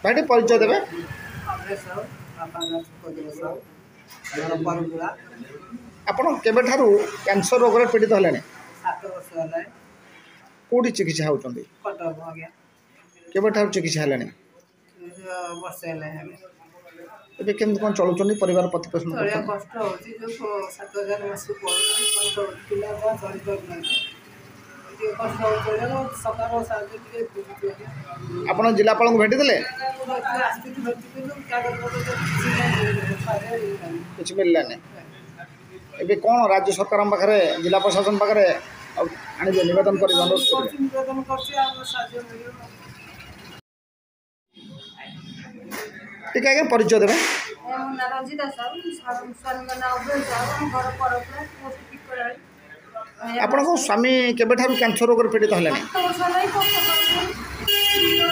भाई परिचय देवे आपण केबे ठारू कैंसर रोग पीड़ित हेले 7 वर्ष है कौटी चिकित्सा होती कटक आज्ञा केबे ठारू चिकित्सा हेले वर्ष है ଏବେ କେମିତି କ'ଣ ଚଳୁଛନ୍ତି ପରିବାର ପ୍ରତିପୋଷଣ ଚଳିବା କରୁଛନ୍ତି? କଷ୍ଟ ହେଉଛି ଯେଉଁ 7,000 ମାସକୁ ପଡ଼ୁଛି କଷ୍ଟ ହେଉଛି ପିଲା ଯାହା ଚଳିପାରୁନାହାନ୍ତି ଟିକେ କଷ୍ଟ ହେଉଛି ସରକାର ସାହାଯ୍ୟ ଟିକେ ବୁଝୁଛୁ ଆଜ୍ଞା ଆପଣ ଜିଲ୍ଲାପାଳଙ୍କୁ ଭେଟିଥିଲେ ଆସିଥିଲି ଭେଟିଥିଲୁ କାଗଜପତ୍ର କିଛି ମିଳିଲାନି ଏବେ କ'ଣ ରାଜ୍ୟ ସରକାରଙ୍କ ପାଖରେ ଜିଲ୍ଲା ପ୍ରଶାସନ ପାଖରେ ଆଣିବେ ନିବେଦନ କରିବେ ଅନୁରୋଧ କରିବେ ନିବେଦନ କରୁଛି ଆଉ ସାହାଯ୍ୟ ମିଳିବ ଟିକେ ଆଜ୍ଞା ପରିଚୟ ଦେବେ ମୋ ନାଁ ରଞ୍ଜିତା ସାହୁ ସ୍ୱାମୀଙ୍କ ନାଁ ଅଭୟ ସାହୁ ଆମ ଘର ପରପୁରା ପୋଷ୍ଟ ଟିକରାଳି ଆପଣଙ୍କ ସ୍ୱାମୀ କେବେଠାରୁ କ୍ୟାନ୍ସର ରୋଗରେ ପୀଡ଼ିତ ହେଲେଣି 7 ବର୍ଷ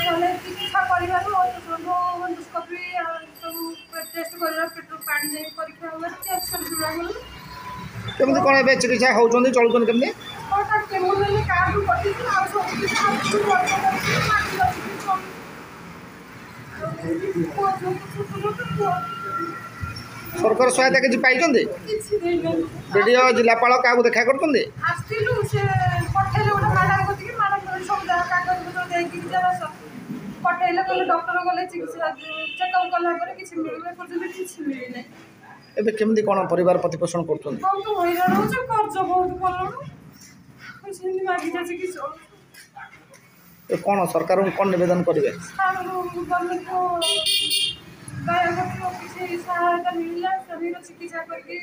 ହେଲାଣି ଚିକିତ୍ସା କରିବାରୁ ଏଣ୍ଡୋସ୍କୋପି ସବୁ ଟେଷ୍ଟ କରିବା ପେଟରୁ ପାଣି ଯାଇ ପରୀକ୍ଷା ହେବାର କେମିତି କ'ଣ ଏବେ ଚିକିତ୍ସା ହେଉଛନ୍ତି ଚଳୁଛନ୍ତି କେମିତି କାର୍ଡରୁ କଟିଛି ଆଉ ସବୁ ସରକାର ସହାୟତା କିଛି ପାଇଛନ୍ତି ବିଡ଼ିଓ ଜିଲ୍ଲାପାଳ କାହାକୁ ଦେଖା କରୁଛନ୍ତି ଆସିଥିଲୁ ସେ ପଠେଇଲେ ଗୋଟେ ମ୍ୟାଡ଼ାମ କତିକି ମ୍ୟାଡ଼ାମ ସବୁ ଯାହା କାଗଜପତ୍ର ଦେଇକି ଯାହା ପଠେଇଲେ କହିଲେ ଡକ୍ଟର ଗଲେ ଚିକିତ୍ସା ଚେକଅପ୍ କଲା ପରେ କିଛି ମିଳିବ ପର୍ଯ୍ୟନ୍ତ କିଛି ମିଳିନାହିଁ ଏବେ କେମିତି କ'ଣ ପରିବାର ପ୍ରତିପୋଷଣ କରୁଛନ୍ତି ବହୁତ ହଇରାଣ ହେଉଛି କର୍ଜ ବହୁତ କଲୁଣୁ ସେମିତି ମାଗି ଯାଉଛି କିଛି ଏ କ'ଣ ସରକାରଙ୍କୁ କ'ଣ ନିବେଦନ କରିବେ ଗଭର୍ଣ୍ଣମେଣ୍ଟକୁ ଦୟାକରି କିଛି ସହାୟତା ମିଳିଲା ଶରୀର ଚିକିତ୍ସା କରିକି